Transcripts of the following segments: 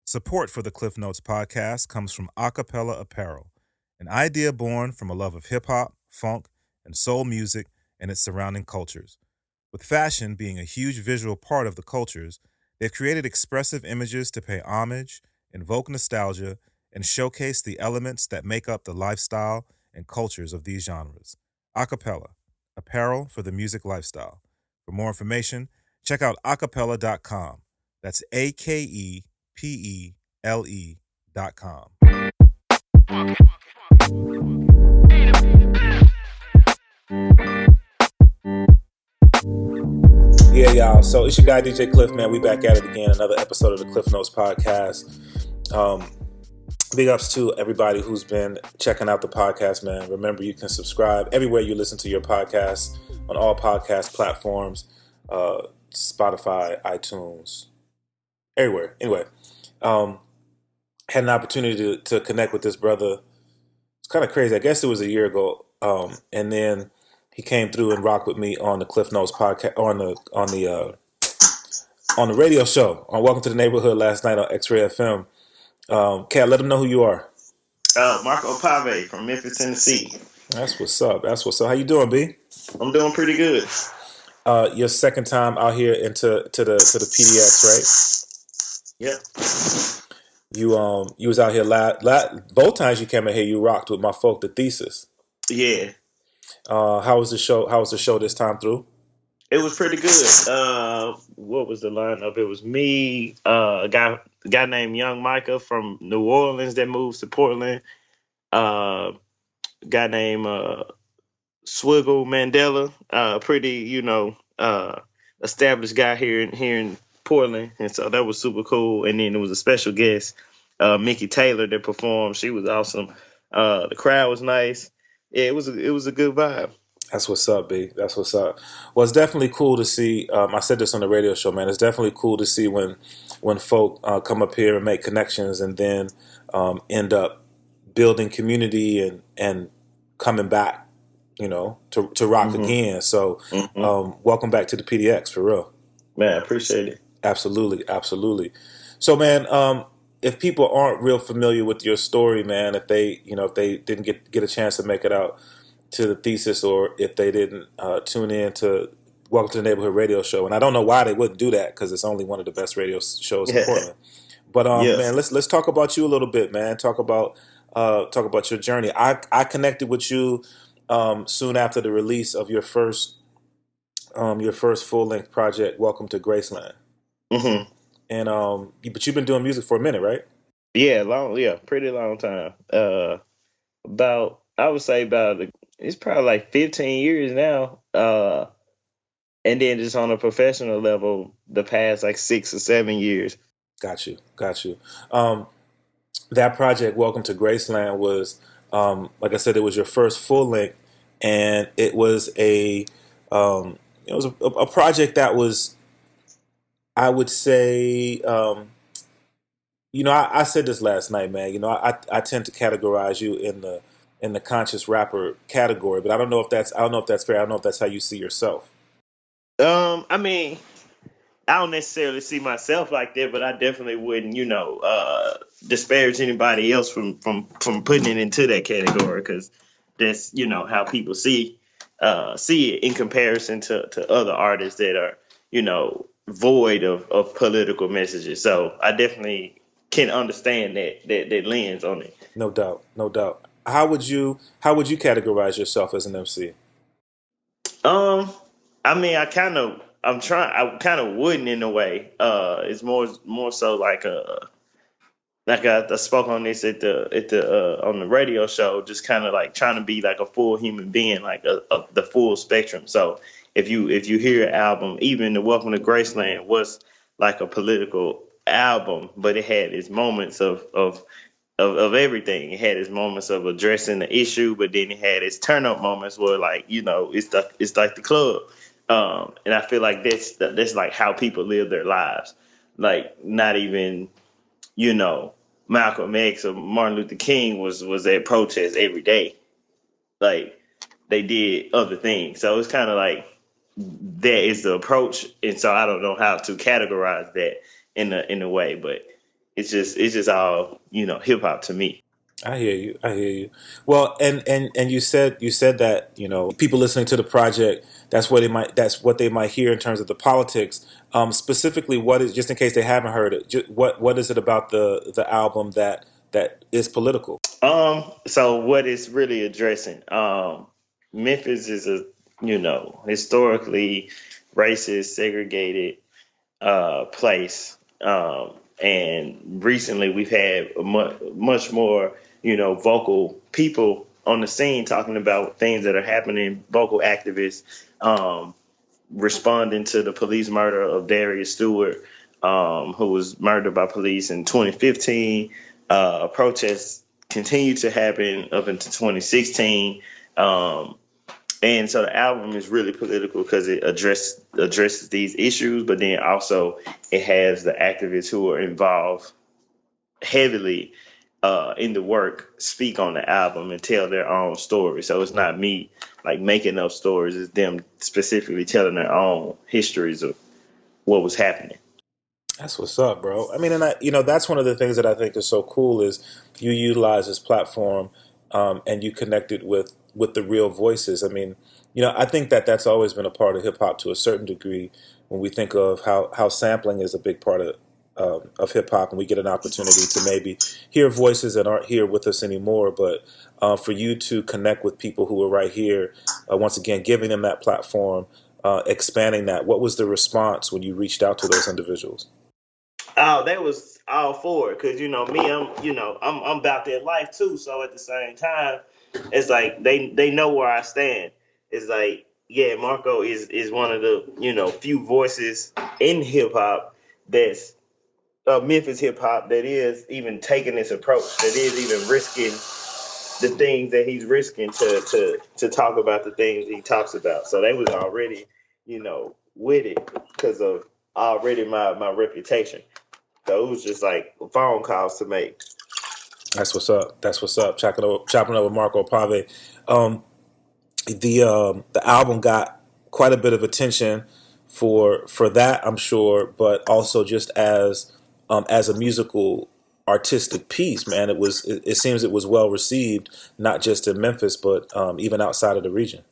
Support for the Klyph Notes podcast comes from Acapella Apparel, an idea born from a love of hip-hop, funk, and soul music and its surrounding cultures. With fashion being a huge visual part of the cultures, they've created expressive images to pay homage, invoke nostalgia, and showcase the elements that make up the lifestyle and cultures of these genres. Acapella, apparel for the music lifestyle. For more information, check out acapella.com. That's AKEPELE.com. Yeah, y'all. So it's your guy DJ Klyph, man. We back at it again. Another episode of the Klyph Notes podcast. Big ups to everybody who's been checking out the podcast, man. Remember, you can subscribe everywhere you listen to your podcast, on all podcast platforms, Spotify, iTunes, everywhere. Anyway, had an opportunity to connect with this brother. It's kind of crazy. I guess it was a year ago, and then he came through and rocked with me on the Klyph Notes podcast, on the radio show on Welcome to the Neighborhood last night on X-Ray FM. Kat, let them know who you are. Marco Pavé from Memphis, Tennessee. That's what's up. How you doing, B? I'm doing pretty good. Your second time out here into the PDX, right? Yep. You was out here both times you came in here. You rocked with my folk, The Thesis. Yeah. How was the show? How was the show this time through? It was pretty good. What was the lineup? It was me, a guy named Young Micah from New Orleans that moves to Portland. Guy named Swiggle Mandela, pretty established guy here in Portland, and so that was super cool. And then there was a special guest, Mickey Taylor, that performed. She was awesome. The crowd was nice. Yeah, it was a good vibe. That's what's up, B. That's what's up. Well, it's definitely cool to see. I said this on the radio show, man. It's definitely cool to see when folk come up here and make connections, and then end up building community and coming back, to rock again. So, welcome back to the PDX for real. Man, I appreciate it. Absolutely. So, man, if people aren't real familiar with your story, man, if they didn't get a chance to make it out to the Thesis, or if they didn't tune in to Welcome to the Neighborhood radio show, and I don't know why they wouldn't do that, because it's only one of the best radio shows in Portland. But man, let's talk about you a little bit, man. Talk about your journey. I connected with you soon after the release of your first full length project, Welcome to Grc Lnd. Mm-hmm. And but you've been doing music for a minute, right? Yeah, pretty long time. It's probably like 15 years now. And then just on a professional level, the past like 6 or 7 years. Got you. That project, Welcome to Grc Lnd, was, like I said, it was your first full length, and it was a project that was, I would say, I said this last night, man. I tend to categorize you in the conscious rapper category, but I don't know if that's fair. I don't know if that's how you see yourself. I mean, I don't necessarily see myself like that, but I definitely wouldn't, disparage anybody else from putting it into that category, because that's, how people see it in comparison to other artists that are, void of political messages. So I definitely can understand that lens on it. No doubt. How would you categorize yourself as an MC? I mean, I kind of wouldn't, in a way. It's more so like I spoke on this at the on the radio show, just kind of like trying to be like a full human being, like the full spectrum. So if you hear an album, even the Welcome to Grc Lnd was like a political album, but it had its moments of everything. It had its moments of addressing the issue, but then it had its turn up moments where, like, it's like the club. And I feel like that's like how people live their lives. Like, not even, Malcolm X or Martin Luther King was at protests every day. Like, they did other things. So it's kind of like that is the approach. And so I don't know how to categorize that in a way, but it's just all, hip hop to me. I hear you. I hear you. Well, and you said that people listening to the project, that's what they might hear in terms of the politics. Specifically, what is, just in case they haven't heard it, what is it about the album that is political? So what it's really addressing, Memphis is a, historically racist, segregated place. And recently we've had much more, vocal people on the scene talking about things that are happening, vocal activists, responding to the police murder of Darius Stewart, who was murdered by police in 2015. Protests continued to happen up into 2016. And so the album is really political because it addresses these issues, but then also it has the activists who are involved heavily in the work speak on the album and tell their own story. So it's not me like making up stories; it's them specifically telling their own histories of what was happening. That's what's up, bro. I mean, and that's one of the things that I think is so cool is you utilize this platform, and you connect it with the real voices. I mean, I think that's always been a part of hip hop to a certain degree. When we think of how sampling is a big part of hip hop, and we get an opportunity to maybe hear voices that aren't here with us anymore, but for you to connect with people who are right here, once again, giving them that platform, expanding that. What was the response when you reached out to those individuals? Oh, that was all for it because me, I'm about their life too. So at the same time, it's like they know where I stand. It's like, yeah, Marco is one of the few voices in hip hop that's Memphis hip hop that is even taking this approach, that is even risking the things that he's risking to talk about the things he talks about. So they was already with it because of already my reputation. So it was just like phone calls to make. That's what's up. That's what's up. Chopping up with Marco Pavé. The album got quite a bit of attention for that, I'm sure, but also just as a musical artistic piece, man. It seems it was well received, not just in Memphis, but even outside of the region.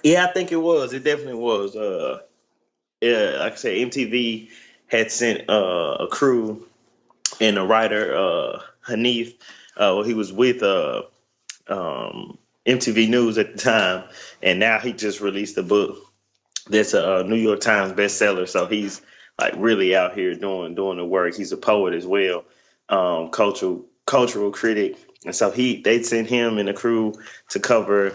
Yeah, I think it was. It definitely was. Yeah, like I said, MTV had sent a crew and a writer, Hanif. Well, he was with MTV News at the time, and now he just released a book that's a New York Times bestseller. So he's like really out here doing the work. He's a poet as well, cultural critic, and so they sent him and the crew to cover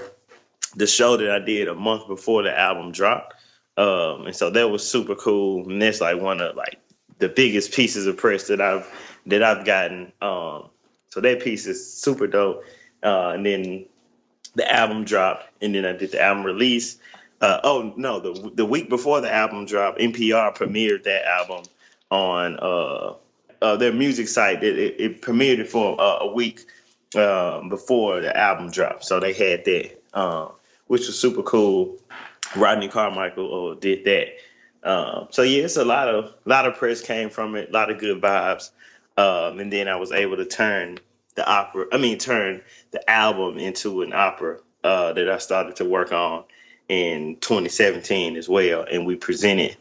the show that I did a month before the album dropped. And so that was super cool. And that's like one of like the biggest pieces of press that I've gotten. So that piece is super dope. And then the album dropped, and then I did the album release. Oh no, the week before the album dropped, NPR premiered that album on their music site. It premiered it for a week before the album dropped, so they had that, which was super cool. Rodney Carmichael did that. So yeah, it's a lot of press came from it, a lot of good vibes, and then I was able to turn the album into an opera that I started to work on in 2017 as well, and we presented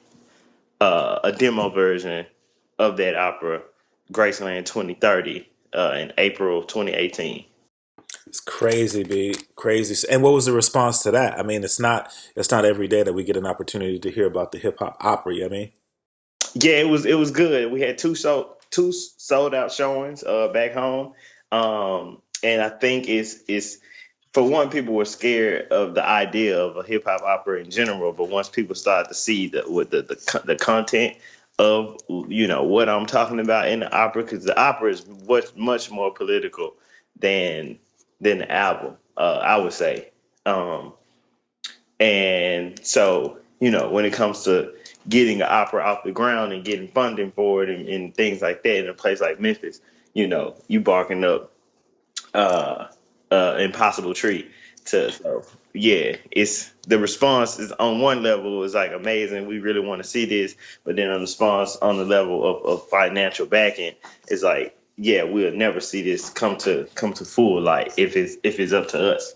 a demo version of that opera, Grc Lnd 2030, in April of 2018. It's crazy, B. Crazy. And what was the response to that? I mean, it's not every day that we get an opportunity to hear about the hip hop opera. I mean, Yeah, it was good. We had two sold out showings back home, and I think it's for one, people were scared of the idea of a hip hop opera in general, but once people started to see the content of what I'm talking about in the opera, because the opera is much more political than the album, I would say. Um, and so, when it comes to getting an opera off the ground and getting funding for it and things like that in a place like Memphis, you barking up impossible treat So yeah, it's the response is on one level is like amazing. We really want to see this, but then on the response on the level of financial backing is like, yeah, we'll never see this come to full light if it's up to us.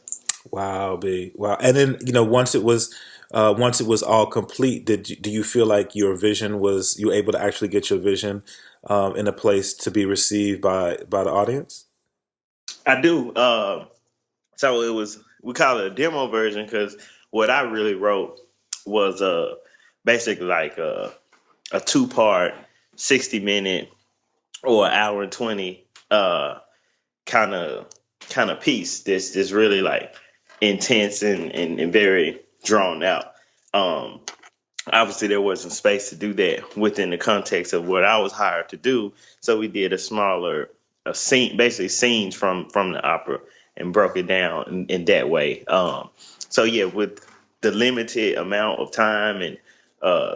Wow, B. Wow. And then, once it was all complete, do you feel like your vision was you were able to actually get your vision in a place to be received by the audience? I do. So it was we call it a demo version because what I really wrote was basically like a two-part 60-minute or an hour and 20 kind of piece that's really like intense and very drawn out. Um, Obviously there wasn't space to do that within the context of what I was hired to do, so we did a smaller a scene, basically scenes from the opera, and broke it down in that way. So yeah, with the limited amount of time and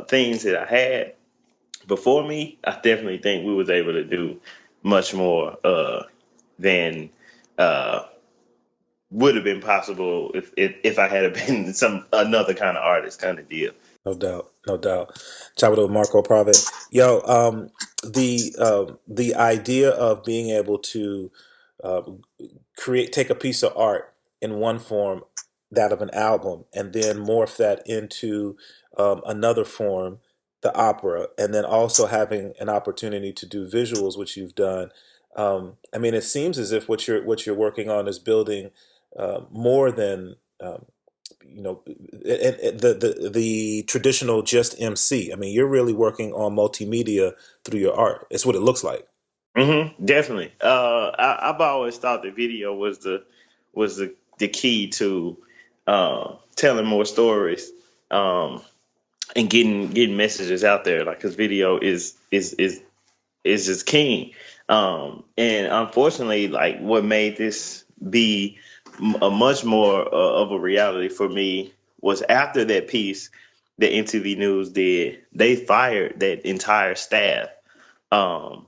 things that I had before me, I definitely think we was able to do much more than uh, would have been possible if I had been some another kind of artist kind of deal. No doubt, no doubt. Chop it up, Marco Pavé. Yo, the idea of being able to uh, take a piece of art in one form, that of an album, and then morph that into another form, the opera, and then also having an opportunity to do visuals, which you've done. I mean, it seems as if what you're working on is building more than the traditional just MC. I mean, you're really working on multimedia through your art. It's what it looks like. Definitely. I've always thought the video was the key to telling more stories, um, and getting messages out there. Like, cause video is just king. And unfortunately, like what made this be a much more of a reality for me was after that piece that MTV News did. They fired that entire staff. Um,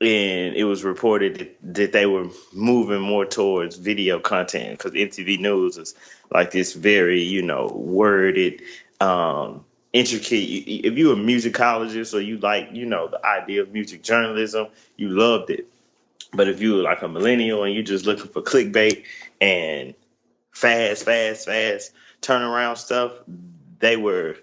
and it was reported that they were moving more towards video content because MTV News is like this very, worded, intricate. If you're a musicologist or you like, the idea of music journalism, you loved it. But if you were like a millennial and you're just looking for clickbait and fast turnaround stuff, they were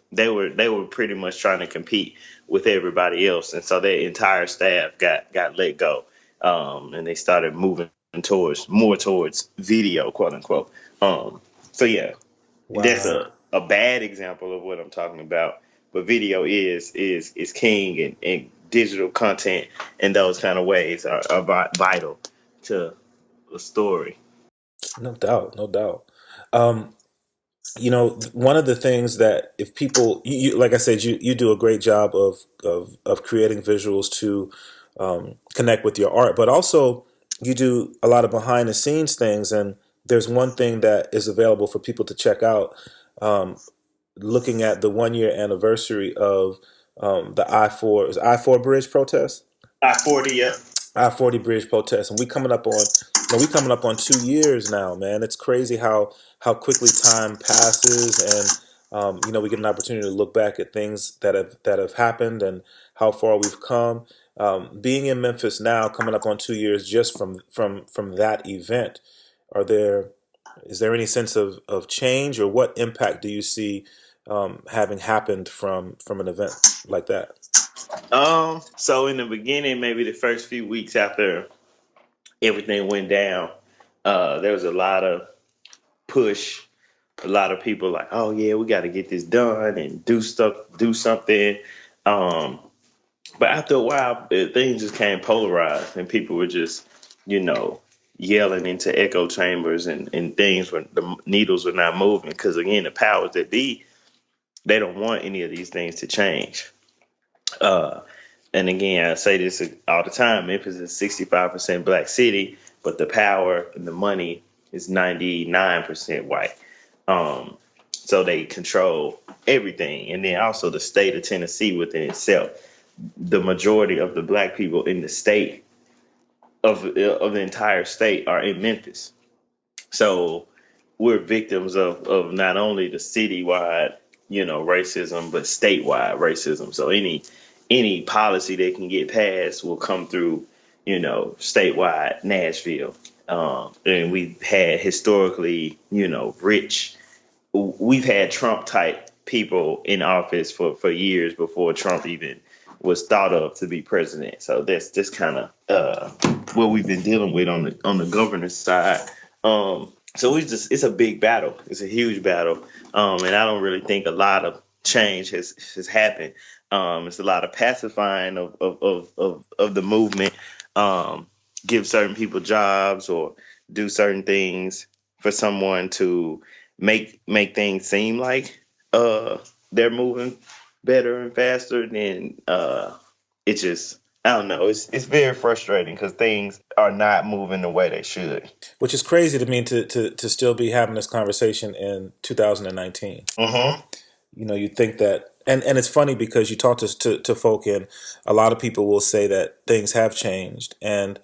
pretty much trying to compete with everybody else, and so their entire staff got let go, and they started moving towards video, quote unquote. So yeah, that's Wow. a bad example of what I'm talking about. But video is king, and digital content in those kind of ways are vital to a story. No doubt, no doubt. Um, one of the things that if people, like I said, you do a great job of creating visuals to connect with your art, but also you do a lot of behind the scenes things. And there's one thing that is available for people to check out, looking at the 1 year anniversary of the I-4 bridge protest. I-40, yeah. I-40 bridge protest, and we coming up on 2 years now, man. It's crazy how quickly time passes, and we get an opportunity to look back at things that have happened and how far we've come. Being in Memphis now, coming up on 2 years just from that event, are there is there any sense of change, or what impact do you see having happened from an event like that? So in the beginning, maybe the first few weeks after everything went down, there was a lot of push. A lot of people like, oh yeah, we got to get this done and do something. Um, but after a while, things just came polarized, and people were just, you know, yelling into echo chambers, and things when the needles were not moving. Because again, the powers that be, they don't want any of these things to change. Uh, and again, I say this all the time: Memphis is 65% black city, but the power and the money is 99% white. Um, so they control everything, and then also the state of Tennessee within itself. The majority of the black people in the state of the entire state are in Memphis. So we're victims of not only the citywide, racism, but statewide racism. So any policy that can get passed will come through, statewide Nashville. And we've had historically, we've had Trump type people in office for years before Trump even was thought of to be president. So that's just kind of what we've been dealing with on the governance side. So it's a big battle. It's a huge battle. And I don't really think a lot of change has happened. It's a lot of pacifying of the movement. Give certain people jobs or do certain things for someone to make things seem like they're moving better and faster. Then it just, I don't know. It's very frustrating because things are not moving the way they should. Which is crazy to me to still be having this conversation in 2019. Mm-hmm. You'd think that, and it's funny because you talk to folk, and a lot of people will say that things have changed. And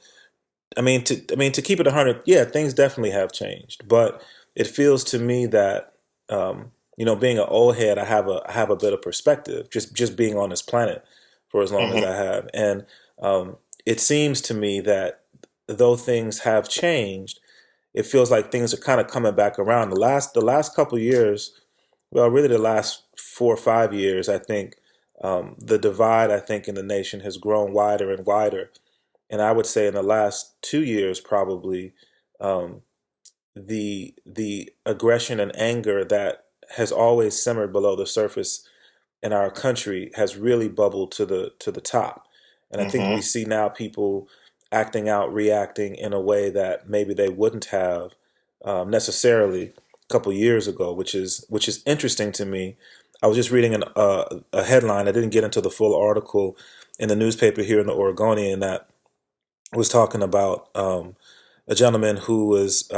to keep it 100, yeah, things definitely have changed. But it feels to me that, being an old head, I have a bit of perspective, just being on this planet for as long as I have. And it seems to me that though things have changed, it feels like things are kind of coming back around. The last couple years, well, really the last 4 or 5 years, I think the divide, I think, in the nation has grown wider and wider. And I would say in the last 2 years, probably, the aggression and anger that has always simmered below the surface in our country has really bubbled to the top. And I think we see now people acting out, reacting in a way that maybe they wouldn't have necessarily a couple years ago, which is interesting to me. I was just reading a headline. I didn't get into the full article in the newspaper here in the Oregonian that was talking about a gentleman who was,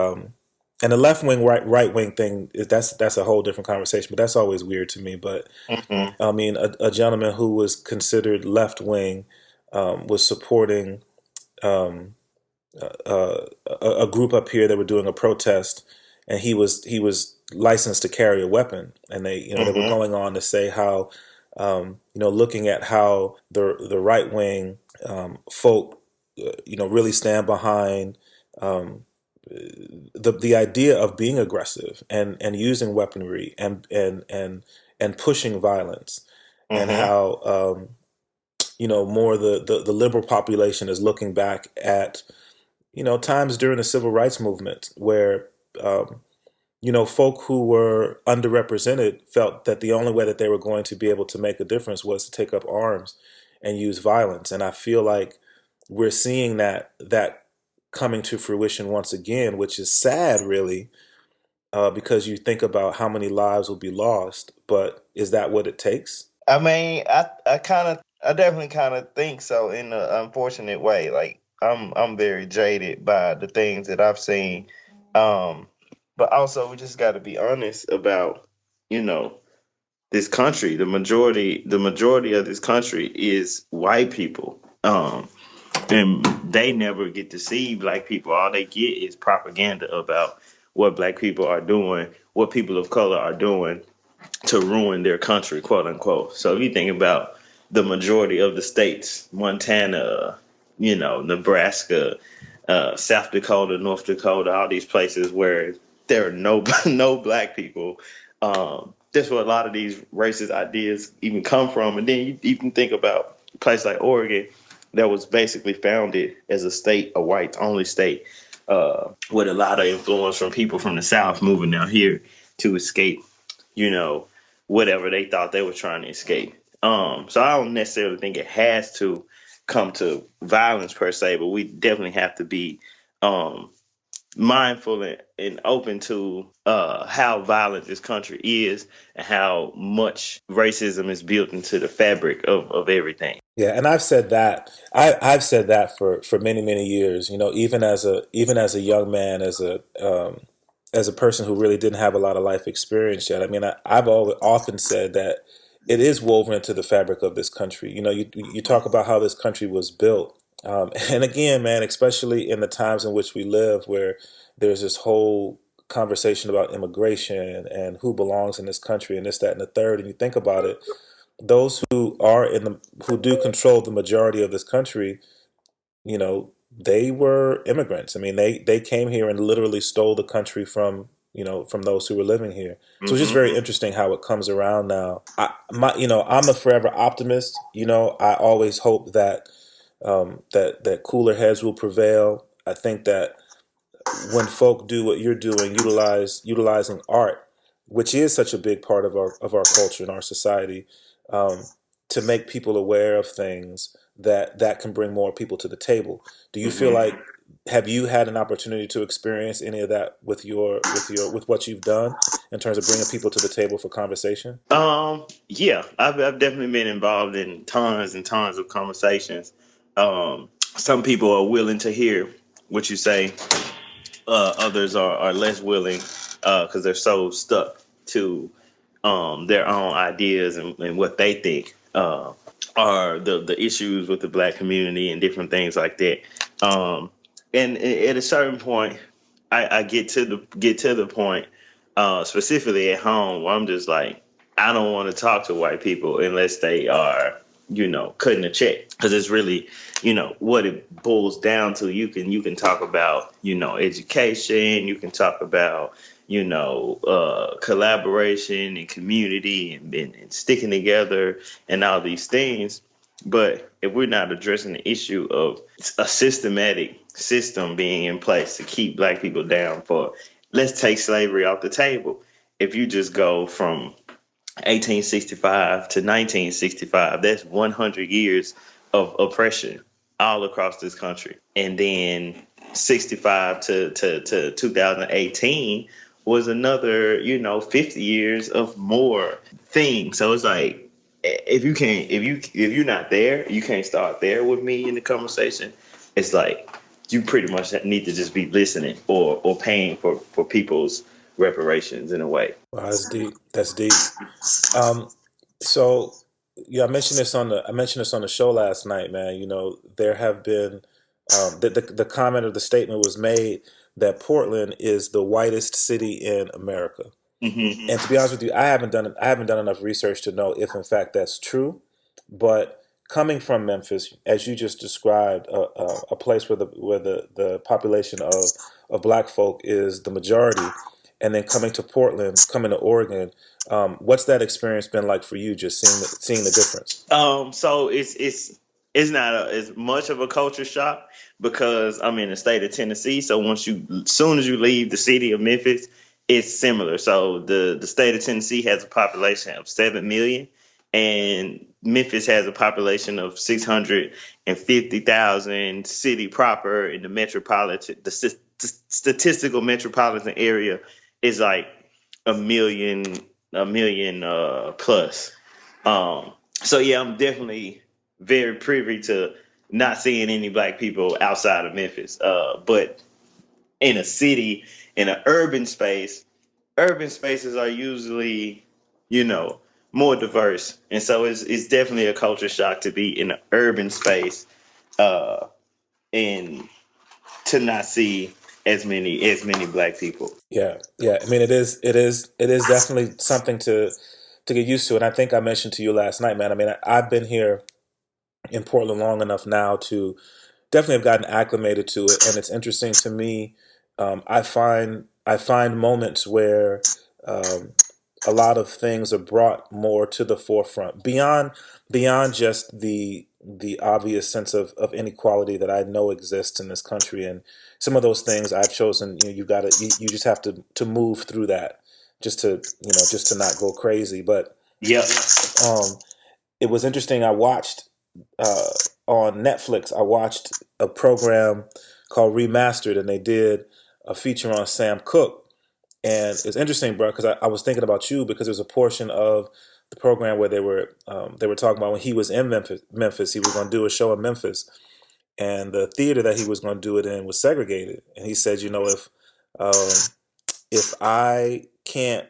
and the left wing, right wing thing is that's a whole different conversation, but that's always weird to me. But I mean, a gentleman who was considered left wing was supporting a group up here that were doing a protest, and he was licensed to carry a weapon, and they they were going on to say how looking at how the right wing folk really stand behind the idea of being aggressive and using weaponry and pushing violence, and how more the liberal population is looking back at times during the civil rights movement where folk who were underrepresented felt that the only way that they were going to be able to make a difference was to take up arms and use violence. And I feel like we're seeing that coming to fruition once again, which is sad, really, because you think about how many lives will be lost. But is that what it takes? I mean, I definitely kind of think so in an unfortunate way. Like I'm very jaded by the things that I've seen. But also we just got to be honest about, this country. The majority of this country is white people. And they never get to see black people. All they get is propaganda about what black people are doing, what people of color are doing to ruin their country, quote unquote. So if you think about the majority of the states, Montana, Nebraska, South Dakota, North Dakota, all these places where there are no black people. That's where a lot of these racist ideas even come from. And then you even think about a place like Oregon that was basically founded as a state, a whites-only state, with a lot of influence from people from the South moving down here to escape, whatever they thought they were trying to escape. So I don't necessarily think it has to come to violence per se, but we definitely have to be mindful and open to how violent this country is and how much racism is built into the fabric of everything. Yeah, and I've said that. I've said that for many, many years. Even as a young man, as a person who really didn't have a lot of life experience yet. I mean, I've often said that it is woven into the fabric of this country. You talk about how this country was built, and again, man, especially in the times in which we live, where there's this whole conversation about immigration and who belongs in this country and this, that, and the third, and you think about it, those who do control the majority of this country, they were immigrants. I mean, they came here and literally stole the country from those who were living here. So it's just very interesting how it comes around now. I'm a forever optimist. I always hope that that cooler heads will prevail. I think that when folk do what you're doing, utilizing art, which is such a big part of our culture and our society, um, to make people aware of things that can bring more people to the table. Do you feel like have you had an opportunity to experience any of that with what you've done in terms of bringing people to the table for conversation? Yeah, I've definitely been involved in tons and tons of conversations. Some people are willing to hear what you say. Others are less willing because they're so stuck to their own ideas and what they think are the issues with the black community and different things like that. And at a certain point, I get to the point, specifically at home, where I'm just like, I don't want to talk to white people unless they are, cutting a check, because it's really, what it boils down to. You can talk about, education. You can talk about, collaboration and community and sticking together and all these things. But if we're not addressing the issue of a systematic system being in place to keep black people down for, let's take slavery off the table. If you just go from 1865 to 1965, that's 100 years of oppression all across this country. And then 65 to 2018 was another, 50 years of more things. So it's like, if you're not there, you can't start there with me in the conversation. It's like you pretty much need to just be listening or paying for people's reparations in a way. Wow, that's deep. That's deep. So yeah, I mentioned this on the show last night, man. There have been the comment or the statement was made that Portland is the whitest city in America. Hmm. And to be honest with you, I haven't done enough research to know if in fact that's true. But coming from Memphis, as you just described, a place where the population of black folk is the majority, and then coming to Portland, coming to Oregon, what's that experience been like for you? Just seeing the difference. So it's not as much of a culture shock because I'm in the state of Tennessee. So as soon as you leave the city of Memphis, it's similar. So the state of Tennessee has a population of 7 million, and Memphis has a population of 650,000. City proper in the statistical metropolitan area is like a million plus. So yeah, I'm definitely very privy to not seeing any black people outside of Memphis. But in a city, in an urban spaces are usually, more diverse, and so it's definitely a culture shock to be in an urban space, and to not see as many black people. Yeah, yeah. I mean, it is definitely something to get used to. And I think I mentioned to you last night, man. I mean, I've been here in Portland long enough now to definitely have gotten acclimated to it, and it's interesting to me. I find moments where um, a lot of things are brought more to the forefront beyond just the obvious sense of inequality that I know exists in this country, and some of those things I've chosen. You just have to move through that just to not go crazy. But Yep. um, it was interesting. I watched uh, on Netflix. I watched a program called Remastered, and they did a feature on Sam Cooke. And it's interesting, bro, because I was thinking about you because there's a portion of the program where they were talking about when he was in Memphis, he was going to do a show in Memphis, and the theater that he was going to do it in was segregated. And he said, um, if I can't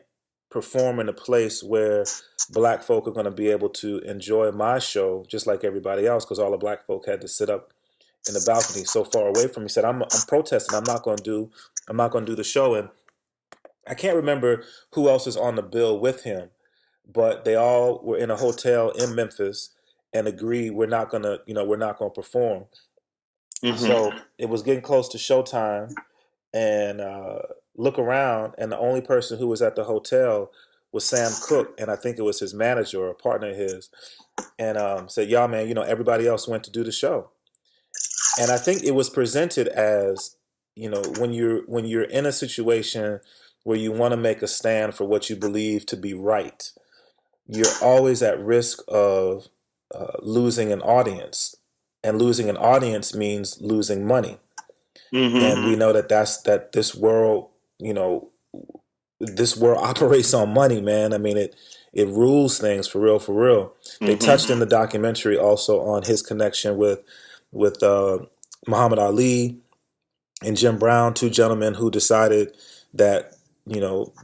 perform in a place where black folk are going to be able to enjoy my show just like everybody else, because all the black folk had to sit up in the balcony so far away from me, he said, I'm protesting. I'm not going to do the show. And I can't remember who else is on the bill with him, but they all were in a hotel in Memphis and agreed we're not gonna perform. Mm-hmm. So it was getting close to showtime, and look around, and the only person who was at the hotel was Sam Cooke, and I think it was his manager or a partner of his, and said, "Y'all, man, everybody else went to do the show." And I think it was presented as, when you're in a situation where you want to make a stand for what you believe to be right, you're always at risk of losing an audience, and losing an audience means losing money. And Mm-hmm. we know that you know, this world operates on money, man. I mean, it rules things for real, for real. They Mm-hmm. touched in the documentary also on his connection with Muhammad Ali and Jim Brown, two gentlemen who decided that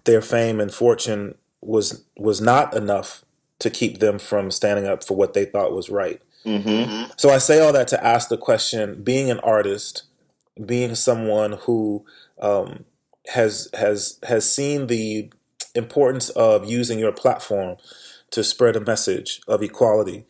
their fame and fortune was not enough to keep them from standing up for what they thought was right. Mm-hmm. So I say all that to ask the question: being an artist, being someone who um, has seen the importance of using your platform to spread a message of equality,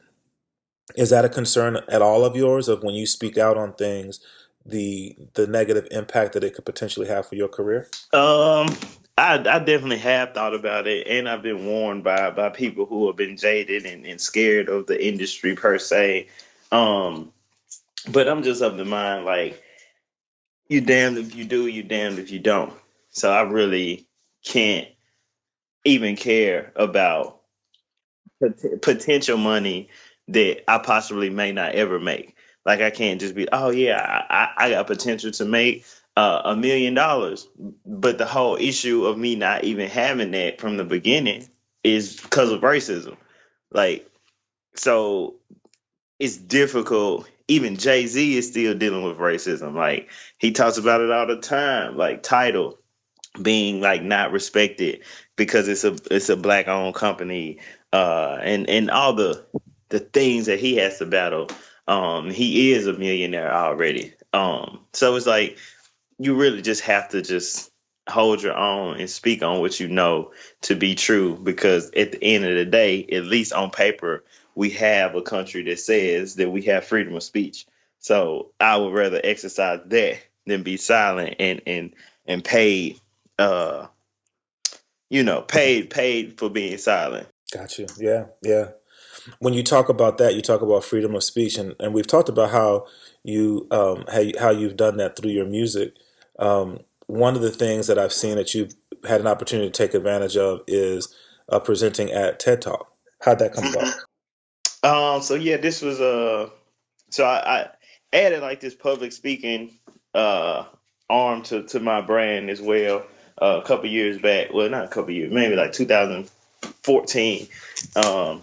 is that a concern at all of yours, of when you speak out on things, the negative impact that it could potentially have for your career? Um, I definitely have thought about it, and I've been warned by people who have been jaded and scared of the industry per se. Um, but I'm just of the mind like you damned if you do, you damned if you don't. So I really can't even care about potential money that I possibly may not ever make. Like I can't just be, oh yeah, I got potential to make $1 million, but the whole issue of me not even having that from the beginning is because of racism. Like so, it's difficult. Even Jay-Z is still dealing with racism. Like he talks about it all the time. Like title being like not respected because it's a black owned company, and all the things that he has to battle. He is a millionaire already. So it's like you really just have to just hold your own and speak on what you know to be true, because at the end of the day, at least on paper, we have a country that says that we have freedom of speech. So I would rather exercise that than be silent and paid, uh paid for being silent. Got you. Yeah, yeah. When you talk about that, you talk about freedom of speech, and we've talked about how how you've done that through your music. One of the things that I've seen that you've had an opportunity to take advantage of is presenting at TED Talk. How'd that come about? So yeah, this was so I added like this public speaking uh arm to my brand as well, a couple years back. Well, not a couple years, maybe like 2014. Um,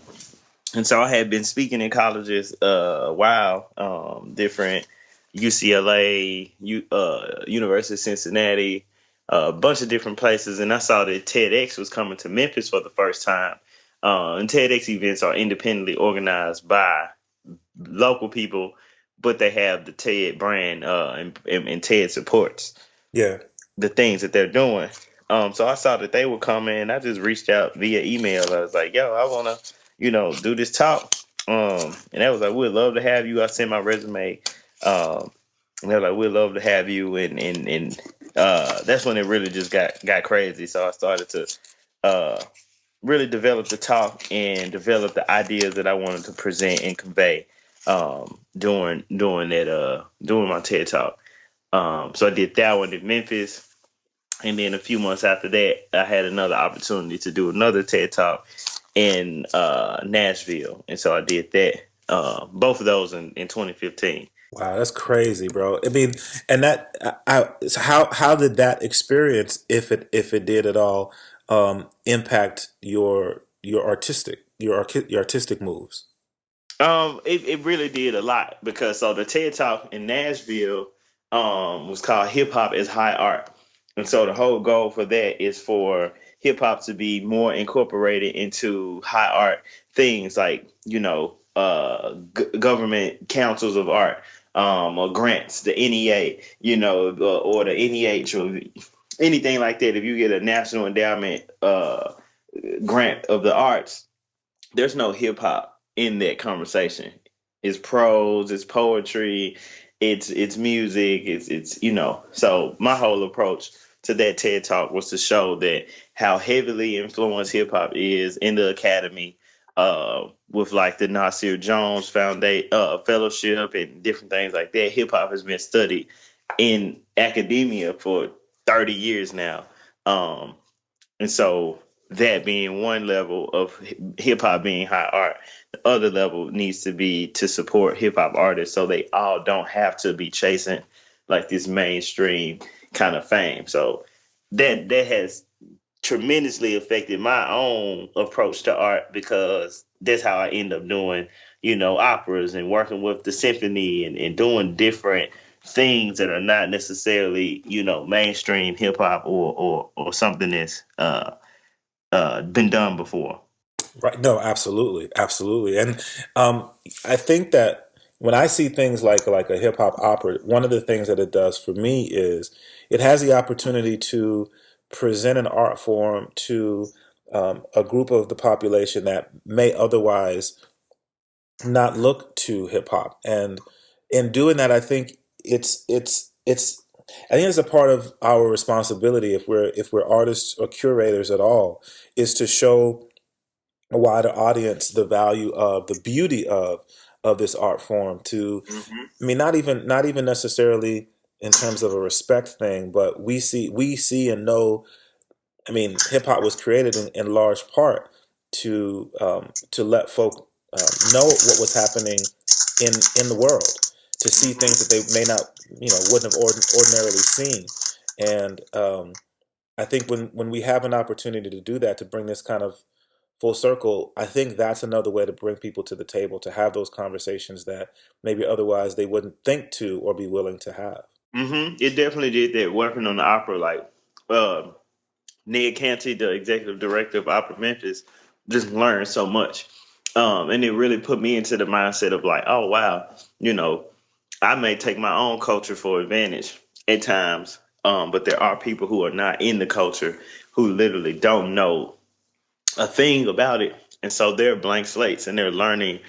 and so I had been speaking in colleges a while, different UCLA, University of Cincinnati, a bunch of different places, and I saw that TEDx was coming to Memphis for the first time. And TEDx events are independently organized by local people, but they have the TED brand, and TED supports Yeah. the things that they're doing. So I saw that they were coming, and I just reached out via email. I was like, "Yo, I wanna, do this talk." And they was like, "We'd love to have you." I sent my resume. And they were like, "We'd love to have you," and that's when it really just got crazy. So I started to uh, really develop the talk and develop the ideas that I wanted to present and convey, during my TED talk. So I did that one in Memphis. And then a few months after that, I had another opportunity to do another TED Talk in Nashville. And so I did that, both of those in 2015. Wow, that's crazy, bro. I mean, and so how did that experience, if it did at all, impact your artistic moves? It really did a lot, because so the TED Talk in Nashville was called Hip Hop is High Art. And so the whole goal for that is for hip hop to be more incorporated into high art things like, government councils of art, or grants, the NEA, or the NEH, or anything like that. If you get a national endowment grant of the arts, there's no hip hop in that conversation. It's prose, it's poetry, it's music, it's So my whole approach to that TED talk was to show that how heavily influenced hip hop is in the academy, with like the Nasir Jones Foundation fellowship and different things like that. Hip hop has been studied in academia for 30 years now. Um, and so that being one level of hip hop being high art, the other level needs to be to support hip hop artists so they all don't have to be chasing like this mainstream kind of fame. So that has tremendously affected my own approach to art, because that's how I end up doing, operas and working with the symphony and doing different things that are not necessarily, mainstream hip hop or something that's been done before. Right. No, absolutely. Absolutely. And I think that when I see things like a hip hop opera, one of the things that it does for me is it has the opportunity to present an art form to a group of the population that may otherwise not look to hip hop. And in doing that, I think it's I think it's a part of our responsibility, if we're artists or curators at all, is to show a wider audience the value of the beauty of this art form. To, Mm-hmm. I mean, not even necessarily in terms of a respect thing, but we see and know. I mean, hip hop was created in large part to let folk know what was happening in the world, to see things that they may not, wouldn't have ordinarily seen. And I think when we have an opportunity to do that, to bring this kind of full circle, I think that's another way to bring people to the table, to have those conversations that maybe otherwise they wouldn't think to or be willing to have. It definitely did that. Working on the opera, like uh, Ned Canty, the executive director of Opera Memphis, just learned so much. And it really put me into the mindset of like, oh wow, I may take my own culture for advantage at times, but there are people who are not in the culture who literally don't know a thing about it. And so they're blank slates and they're learning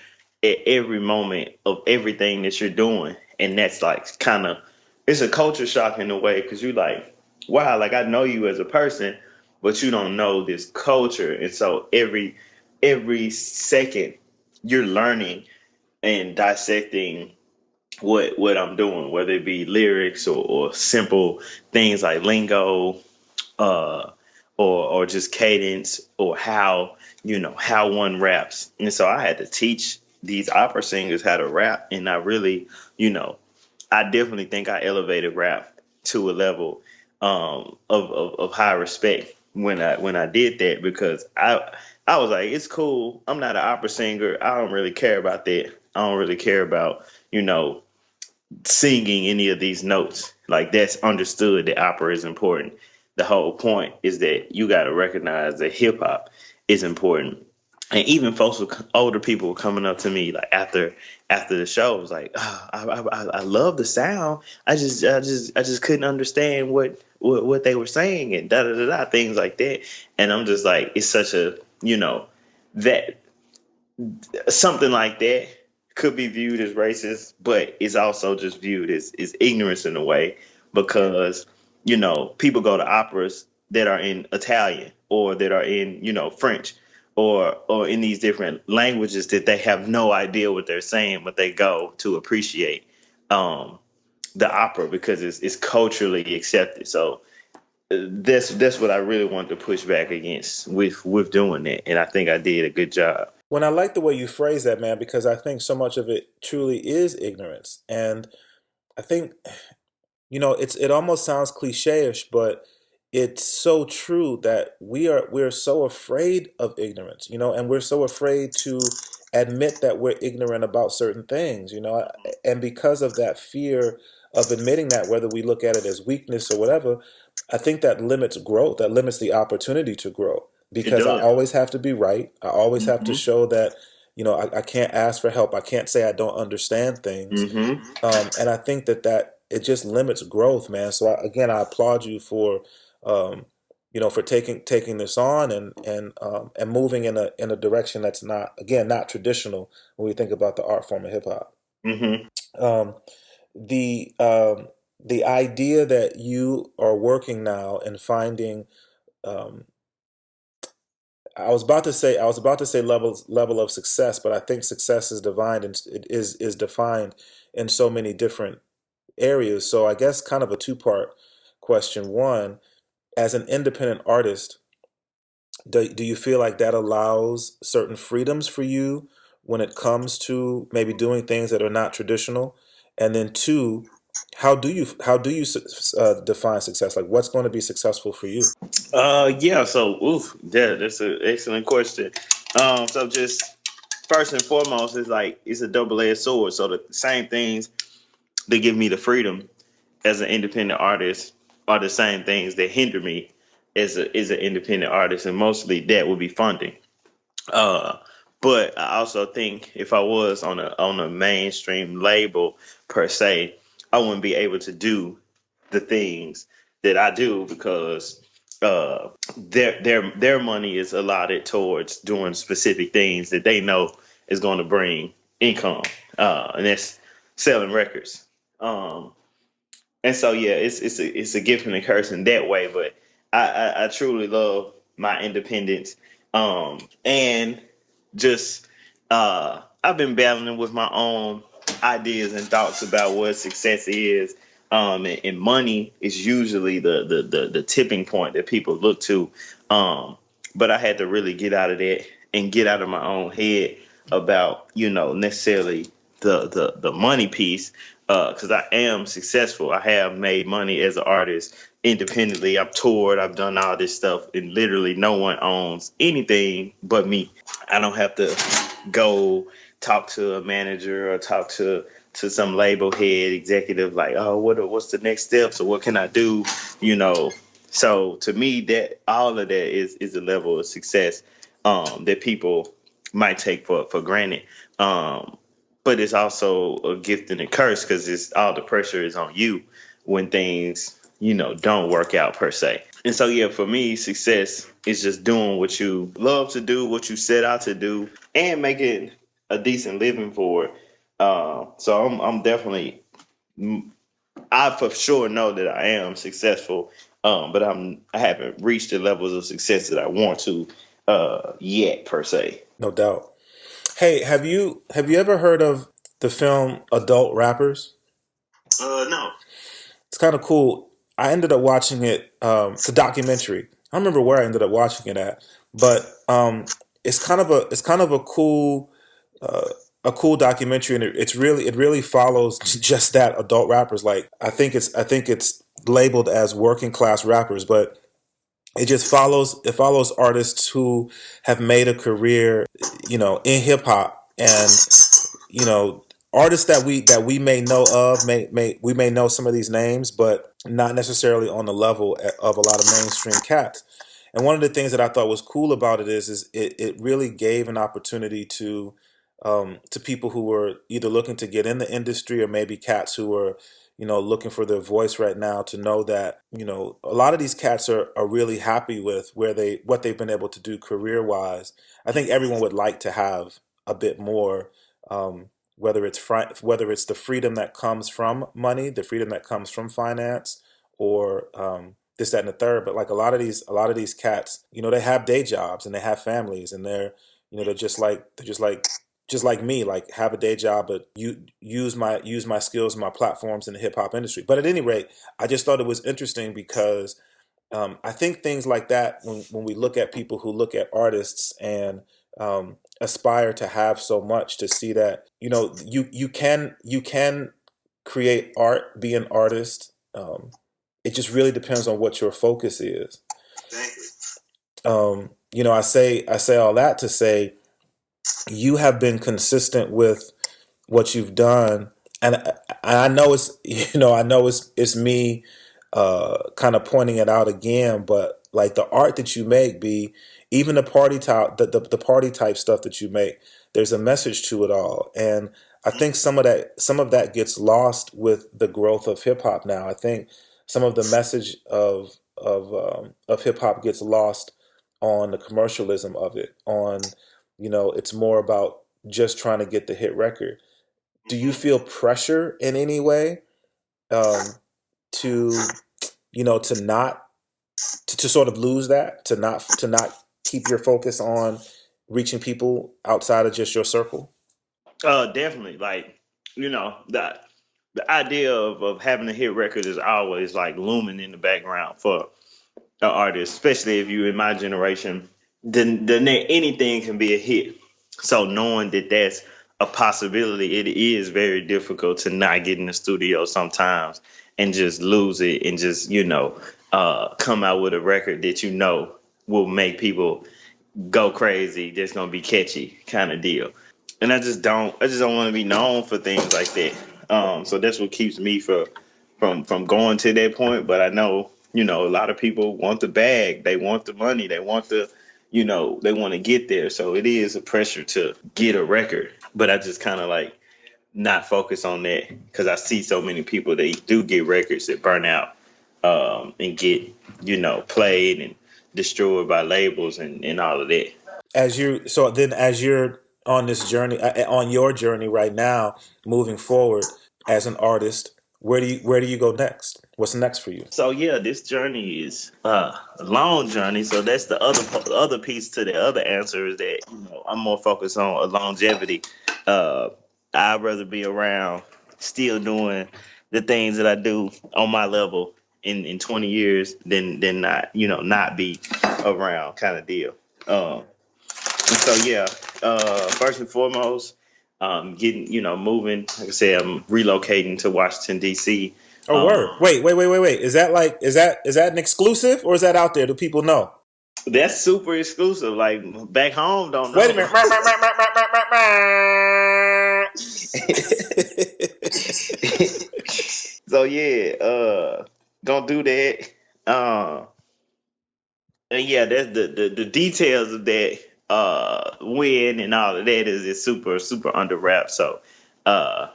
at every moment of everything that you're doing. And that's like kind of, it's a culture shock in a way, because you're like, wow, like I know you as a person, but you don't know this culture. And so every second you're learning and dissecting what I'm doing, whether it be lyrics or simple things like lingo, uh, or just cadence, or how one raps. And so I had to teach these opera singers how to rap, and you know, I definitely think I elevated rap to a level of high respect when I did that, because I was like, it's cool. I'm not an opera singer. I don't really care about that. I don't really care about singing any of these notes. Like, that's understood that opera is important. The whole point is that you got to recognize that hip hop is important. And even older people were coming up to me like after the show, was like, oh, I love the sound. I just couldn't understand what they were saying, and da da da da, things like that. And I'm just like, it's such a that something like that could be viewed as racist, but it's also just viewed as ignorance in a way, because people go to operas that are in Italian, or that are in French, or in these different languages that they have no idea what they're saying, but they go to appreciate um, the opera because it's culturally accepted. So that's what I really wanted to push back against with doing that, and I think I did a good job. When I like the way you phrase that, man, because I think so much of it truly is ignorance. And I think, it almost sounds cliche-ish, but it's so true that we're so afraid of ignorance, and we're so afraid to admit that we're ignorant about certain things, and because of that fear of admitting that, whether we look at it as weakness or whatever, I think that limits growth, that limits the opportunity to grow, It because I does. always have to be right. I always have to Hmm. show that, I can't ask for help. I can't say I don't understand things. Hmm. And I think that it just limits growth, man. So again, I applaud you for um, for taking this on and moving in a direction that's not traditional when we think about the art form of hip hop. Mm-hmm. Um, the the idea that you are working now and finding, um, I was about to say level of success, but I think success is defined and is defined in so many different areas. So I guess kind of a two-part question. One, as an independent artist, do you feel like that allows certain freedoms for you when it comes to maybe doing things that are not traditional? And then two, how do you define success? Like, what's going to be successful for you? Yeah. So, yeah, that's an excellent question. So just first and foremost, it's like it's a double-edged sword. So the same things that give me the freedom as an independent artist are the same things that hinder me as an independent artist, and mostly that would be funding. Uh, but I also think if I was on a mainstream label per se, I wouldn't be able to do the things that I do because their money is allotted towards doing specific things that they know is going to bring income, and that's selling records. Um, and so yeah, it's a gift and a curse in that way. But I truly love my independence. And just I've been battling with my own ideas and thoughts about what success is. And money is usually the tipping point that people look to. Um, but I had to really get out of that and get out of my own head about necessarily the money piece, because I am successful. I have made money as an artist independently. I've toured, I've done all this stuff, and literally no one owns anything but me. I don't have to go talk to a manager or talk to some label head executive like, oh, what's the next steps or what can I do, you know. So to me, that all of that is a level of success that people might take for granted. But it's also a gift and a curse because it's all the pressure is on you when things don't work out per se. And so yeah, for me, success is just doing what you love to do, what you set out to do, and making a decent living for it. So I'm definitely, I for sure know that I am successful, but I haven't reached the levels of success that I want to yet per se. No doubt. Hey, have you ever heard of the film Adult Rappers? No. It's kind of cool. I ended up watching it. It's a documentary. I don't remember where I ended up watching it at, but it's kind of uh, a cool documentary, and it really follows just that adult rappers. Like I think it's labeled as working class rappers, but it follows artists who have made a career, in hip hop, and you know artists that we may know of we may know some of these names, but not necessarily on the level of a lot of mainstream cats. And one of the things that I thought was cool about it is it really gave an opportunity to people who were either looking to get in the industry or maybe cats who were looking for their voice right now, to know that a lot of these cats are really happy with what they've been able to do career wise. I think everyone would like to have a bit more, whether it's the freedom that comes from money, the freedom that comes from finance, or this, that, and the third. But like a lot of these cats, they have day jobs and they have families, and they're just like me, like have a day job, but use my skills and my platforms in the hip hop industry. But at any rate, I just thought it was interesting because I think things like that, when we look at people who look at artists and aspire to have so much, to see that you can create art, be an artist. It just really depends on what your focus is. Exactly. I say all that to say you have been consistent with what you've done, and I know it's me kind of pointing it out again, but like the art that you make, be even the party type stuff that you make, there's a message to it all. And I think some of that gets lost with the growth of hip hop now. I think some of the message of hip hop gets lost on the commercialism of it. On, it's more about just trying to get the hit record. Do you feel pressure in any way, to to not to sort of lose that, to not keep your focus on reaching people outside of just your circle? Definitely. Like, the idea of having a hit record is always like looming in the background for an artist, especially if you in my generation. Then anything can be a hit. So knowing that that's a possibility, it is very difficult to not get in the studio sometimes and just lose it and just come out with a record that will make people go crazy. That's gonna be catchy, kind of deal. And I just don't want to be known for things like that. So that's what keeps me from going to that point. But I know, a lot of people want the bag, they want the money, they want they want to get there. So it is a pressure to get a record. But I just kind of like not focus on that because I see so many people that do get records that burn out, and get played and destroyed by labels and all of that. As you're on this journey, on your journey right now, moving forward as an artist, where do you go next? What's next for you? So yeah, this journey is a long journey. So that's the other piece to the other answer is that I'm more focused on a longevity. Uh, I'd rather be around, still doing the things that I do on my level in 20 years than not not be around, kind of deal. And so yeah, first and foremost, getting moving. Like I said, I'm relocating to Washington D.C. Oh, word. Wait. Is that an exclusive, or is that out there? Do people know? That's super exclusive. Like back home, don't Wait a know. minute. So yeah, gonna do that. Uh, and yeah, that's the details of that. When and all of that is super under wraps. So, uh,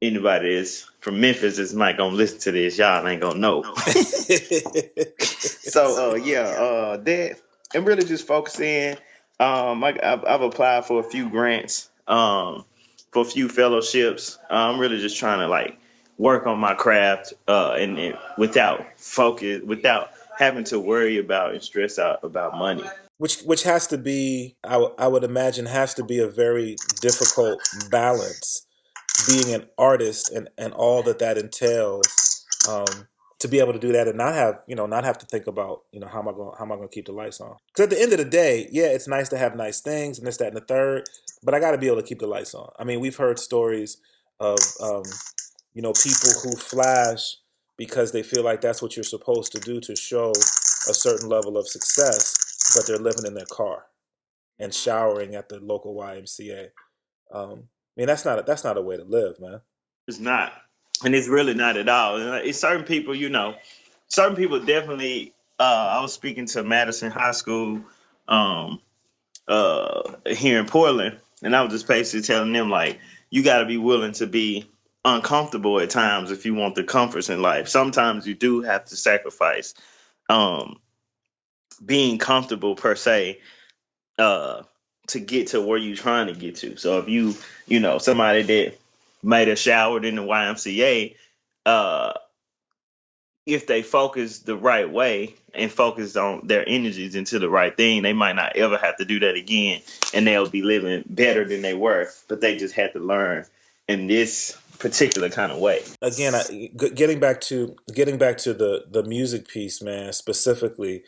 anybody that's from Memphis is not gonna listen to this. Y'all ain't gonna know. So yeah, that and really just focusing. I've applied for a few grants, for a few fellowships. I'm really just trying to like work on my craft, and without focus, without having to worry about and stress out about money. Which has to be, I would imagine, has to be a very difficult balance, being an artist and all that entails, um, to be able to do that and not have to think about, how am I going to keep the lights on? Because at the end of the day, yeah, it's nice to have nice things and this, that, and the third, but I got to be able to keep the lights on. I mean, we've heard stories of, people who flash because they feel like that's what you're supposed to do to show a certain level of success, but they're living in their car and showering at the local YMCA. I mean, that's not a way to live, man. It's not, and it's really not at all. And it's certain people, certain people definitely. I was speaking to Madison High School, um, here in Portland, and I was just basically telling them like, you got to be willing to be uncomfortable at times if you want the comforts in life. Sometimes you do have to sacrifice, um, being comfortable per se, uh, to get to where you're trying to get to. So if somebody that might have showered in the YMCA, uh, if they focus the right way and focus on their energies into the right thing, they might not ever have to do that again, and they'll be living better than they were. But they just had to learn in this particular kind of way. Again, getting back to the music piece, man. Specifically,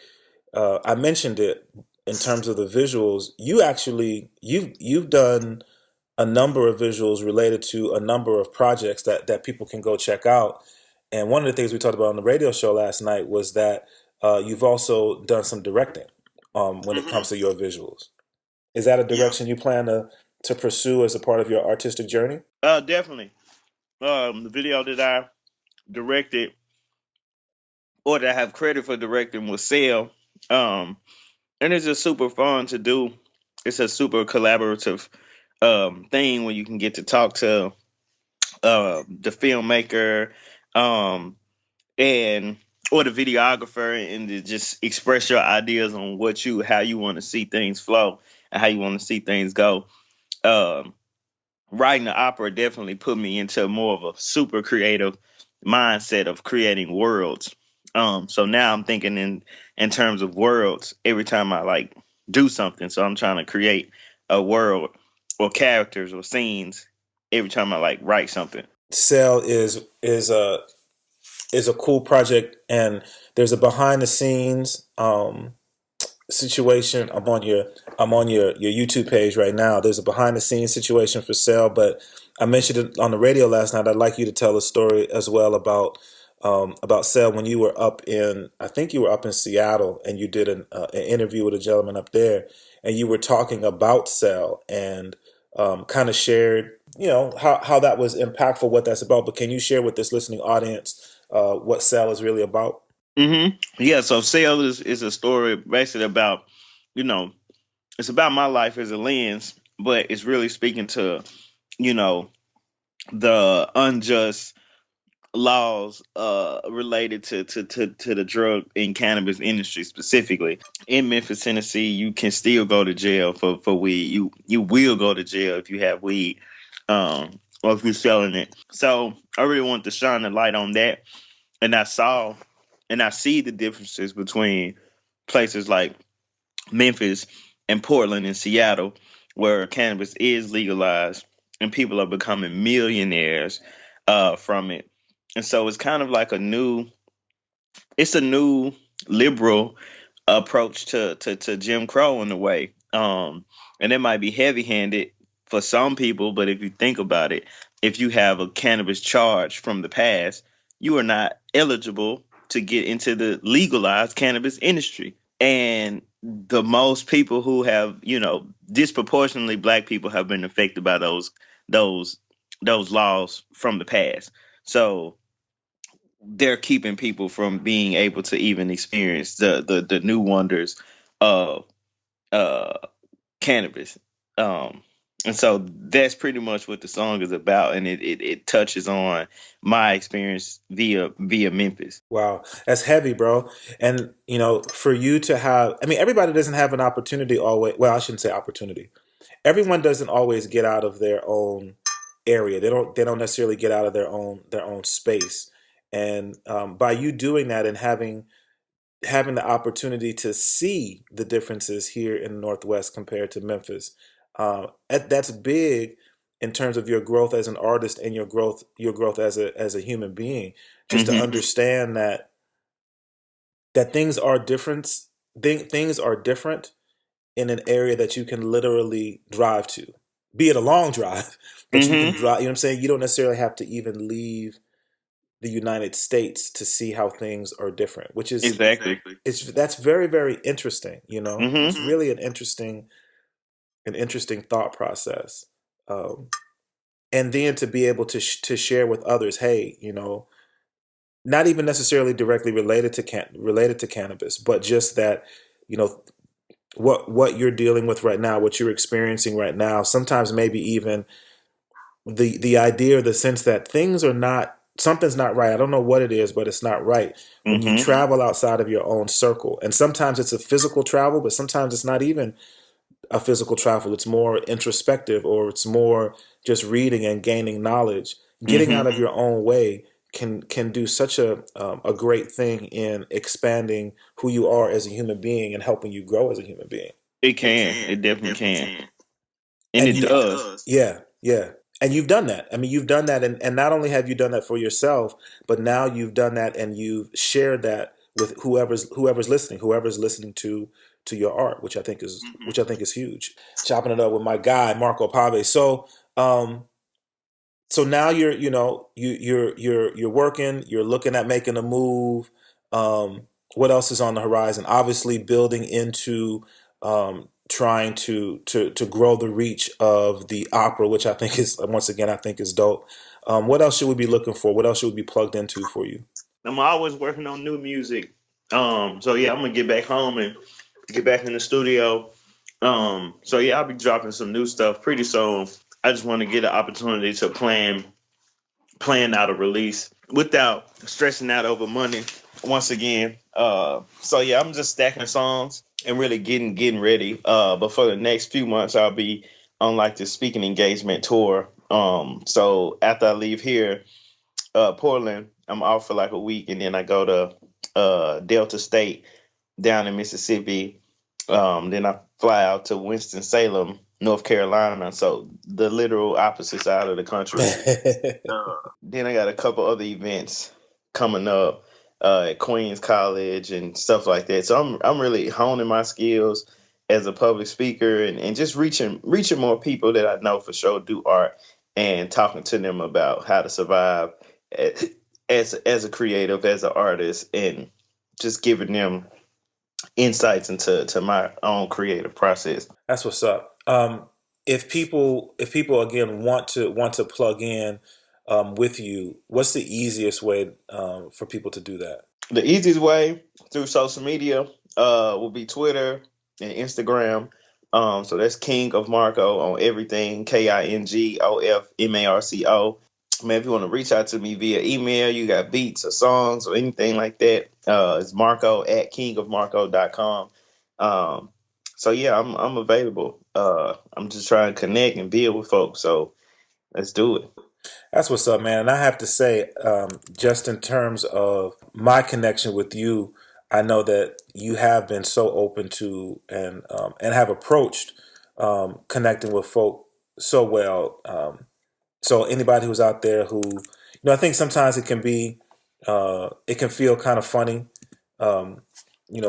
I mentioned it in terms of the visuals. You've done a number of visuals related to a number of projects that people can go check out. And one of the things we talked about on the radio show last night was that, you've also done some directing, when it comes to your visuals. Is that a Yeah, direction you plan to pursue as a part of your artistic journey? definitely. The video that I directed, or that I have credit for directing, was Sale. Um, and it's just super fun to do. It's a super collaborative, thing when you can get to talk to, the filmmaker, um, and or the videographer, and to just express your ideas on how you want to see things flow and how you want to see things go. Um, Writing the opera definitely put me into more of a super creative mindset of creating worlds. So now I'm thinking in terms of worlds every time I like do something. So I'm trying to create a world or characters or scenes every time I like write something. Cell is a cool project, and there's a behind the scenes situation. I'm on your YouTube page right now. There's a behind the scenes situation for Cell, but I mentioned it on the radio last night. I'd like you to tell a story as well about Cell when you were up in, I think you were up in Seattle, and you did an interview with a gentleman up there, and you were talking about Cell and kind of shared, how that was impactful, what that's about. But can you share with this listening audience what Cell is really about? Yeah, so Sale is a story basically about, you know, it's about my life as a lens, but it's really speaking to, you know, the unjust laws related to the drug and cannabis industry specifically. In Memphis, Tennessee, you can still go to jail for weed. You will go to jail if you have weed, or if you're selling it. So I really want to shine the light on that. And I see the differences between places like Memphis and Portland and Seattle, where cannabis is legalized and people are becoming millionaires from it. And so it's kind of like it's a new liberal approach to Jim Crow in a way. And it might be heavy handed for some people, but if you think about it, if you have a cannabis charge from the past, you are not eligible to get into the legalized cannabis industry. And the most people who have, disproportionately black people have been affected by those those laws from the past. So they're keeping people from being able to even experience the new wonders of uh cannabis. Um and so that's pretty much what the song is about, and it touches on my experience via Memphis. Wow, that's heavy, bro. And for you to have, I mean, everybody doesn't have an opportunity always. Well, I shouldn't say opportunity. Everyone doesn't always get out of their own area. They don't necessarily get out of their own space. And by you doing that and having the opportunity to see the differences here in the Northwest compared to Memphis, that's big in terms of your growth as an artist and your growth as a human being. Just to Hmm. understand that things are different in an area that you can literally drive to, be it a long drive, but you can Hmm. drive. You know what I'm saying? You don't necessarily have to even leave the United States to see how things are different, which is Exactly. that's very, very interesting. It's Hmm. really an interesting thought process, um, and then to be able to share with others, hey, not even necessarily directly related to cannabis, but just that you know what you're dealing with right now, what you're experiencing right now. Sometimes maybe even the idea or the sense that something's not right. I don't know what it is, but it's not right when you Hmm. travel outside of your own circle. And sometimes it's a physical travel, but sometimes it's not even a physical travel. It's more introspective, or it's more just reading and gaining knowledge. Getting Hmm. out of your own way can do such a great thing in expanding who you are as a human being and helping you grow as a human being. It can. It definitely can. And And it does. yeah, yeah. And you've done that. I mean, you've done that, and not only have you done that for yourself, but now you've done that and you've shared that with whoever's listening to your art, which I think is huge. Chopping it up with my guy Marco Pavé. So now you're working, you're looking at making a move. Um, what else is on the horizon? Obviously, building into trying to grow the reach of the opera, which I think is, once again, I think is dope. What else should we be looking for? What else should we be plugged into for you? I'm always working on new music. So yeah, I'm gonna get back home and get back in the studio. So yeah, I'll be dropping some new stuff pretty soon. I just want to get an opportunity to plan out a release without stressing out over money once again. So yeah, I'm just stacking songs and really getting ready. But for the next few months, I'll be on like the speaking engagement tour. So after I leave here, Portland, I'm off for like a week, and then I go to Delta State down in Mississippi. Then I fly out to Winston-Salem, North Carolina. So the literal opposite side of the country. Then I got a couple other events coming up at Queens College and stuff like that. So I'm really honing my skills as a public speaker and just reaching more people that I know for sure do art and talking to them about how to survive as a creative, as an artist, and just giving them insights into my own creative process. That's what's up. If people again want to plug in with you, what's the easiest way for people to do that? The easiest way through social media will be Twitter and Instagram. So that's King of Marco on everything. KingofMarco. Man, if you want to reach out to me via email, you got beats or songs or anything like that, it's Marco at kingofmarco.com. So yeah, I'm available. I'm just trying to connect and build with folks. So let's do it. That's what's up, man. And I have to say, just in terms of my connection with you, I know that you have been so open to and have approached connecting with folk so well. So anybody who's out there who, I think sometimes it can feel kind of funny,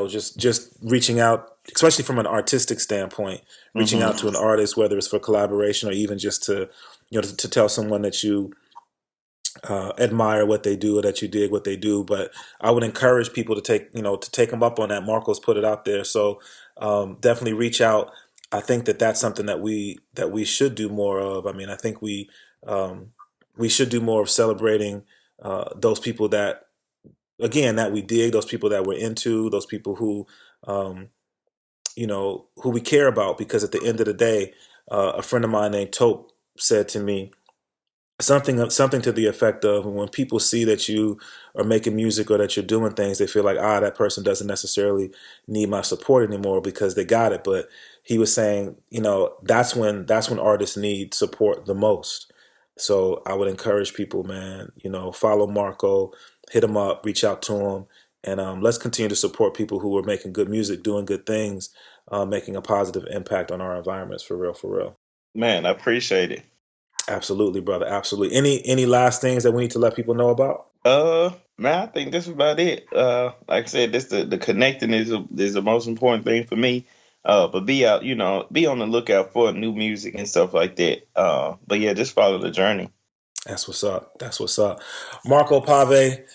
just reaching out, especially from an artistic standpoint, reaching out to an artist, whether it's for collaboration or even just to tell someone that you admire what they do or that you dig what they do. But I would encourage people to take them up on that. Marco's put it out there. So definitely reach out. I think that's something that we should do more of. I mean, I think we should do more of celebrating those people that we dig, those people that we're into, those people who we care about. Because at the end of the day, a friend of mine named Tope said to me something to the effect of, when people see that you are making music or that you're doing things, they feel like, that person doesn't necessarily need my support anymore because they got it. But he was saying, that's when artists need support the most. So I would encourage people, man, follow Marco, hit him up, reach out to him, and let's continue to support people who are making good music, doing good things, making a positive impact on our environments, for real, for real. Man, I appreciate it. Absolutely, brother. Absolutely. Any last things that we need to let people know about? Man, I think this is about it. Like I said, this the connecting is the most important thing for me. But be out, be on the lookout for new music and stuff like that. But yeah, just follow the journey. That's what's up. That's what's up. Marco Pavé,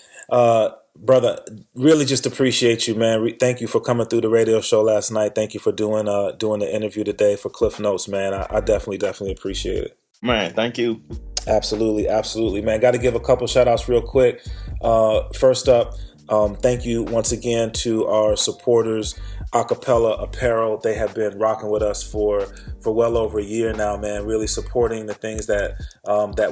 brother, really just appreciate you, man. Thank you for coming through the radio show last night. Thank you for doing the interview today for Klyph Notes, man. I definitely appreciate it. Man, thank you. Absolutely, man. Got to give a couple shout outs real quick. First up, thank you once again to our supporters, Acapella Apparel. They have been rocking with us for well over a year now, man. Really supporting the things that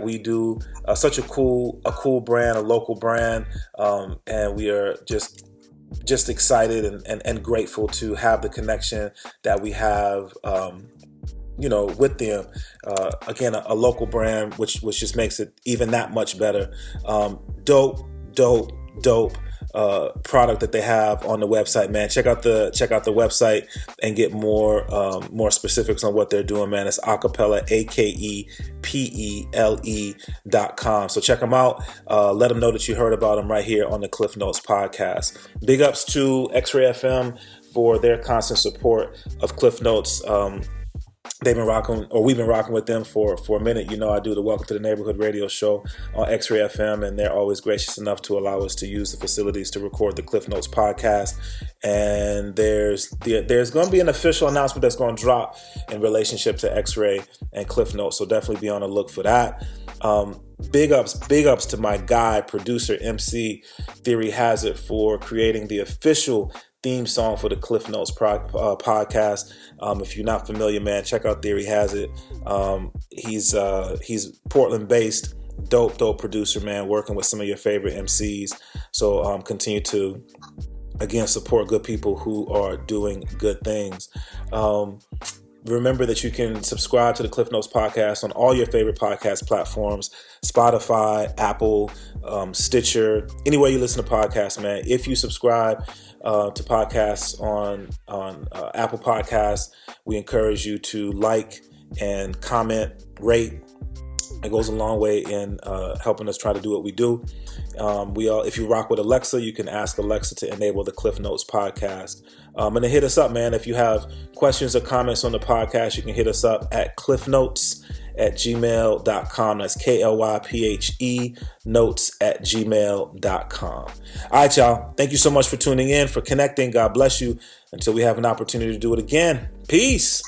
we do. Such a cool brand, a local brand, and we are just excited and grateful to have the connection that we have. With them, again, a local brand, which just makes it even that much better. Dope product that they have on the website, man. Check out the website and get more specifics on what they're doing, man. It's Acapella, AKEPELE.com. So check them out. Let them know that you heard about them right here on the Klyph Notes podcast. Big ups to X-Ray FM for their constant support of Klyph Notes. We've been rocking with them for a minute. I do the Welcome to the Neighborhood radio show on X-Ray FM, and they're always gracious enough to allow us to use the facilities to record the Klyph Notes podcast. And there's going to be an official announcement that's going to drop in relationship to X-Ray and Klyph Notes, so definitely be on the look for that. Big ups to my guy, producer, MC, Theory Hazard, for creating the official theme song for the Klyph Notes podcast. If you're not familiar, man, check out Theory Hazard. He's Portland based, dope producer, man, working with some of your favorite MCs. So continue to, again, support good people who are doing good things. Remember that you can subscribe to the Klyph Notes podcast on all your favorite podcast platforms: Spotify, Apple, Stitcher, anywhere you listen to podcasts, man. If you subscribe to podcasts on Apple Podcasts, we encourage you to like and comment, rate. It goes a long way in helping us try to do what we do. If you rock with Alexa, you can ask Alexa to enable the Klyph Notes podcast. And then hit us up, man. If you have questions or comments on the podcast, you can hit us up at klyphnotes@gmail.com. That's KLYPHE notes@gmail.com. All right, y'all. Thank you so much for tuning in, for connecting. God bless you. Until we have an opportunity to do it again. Peace.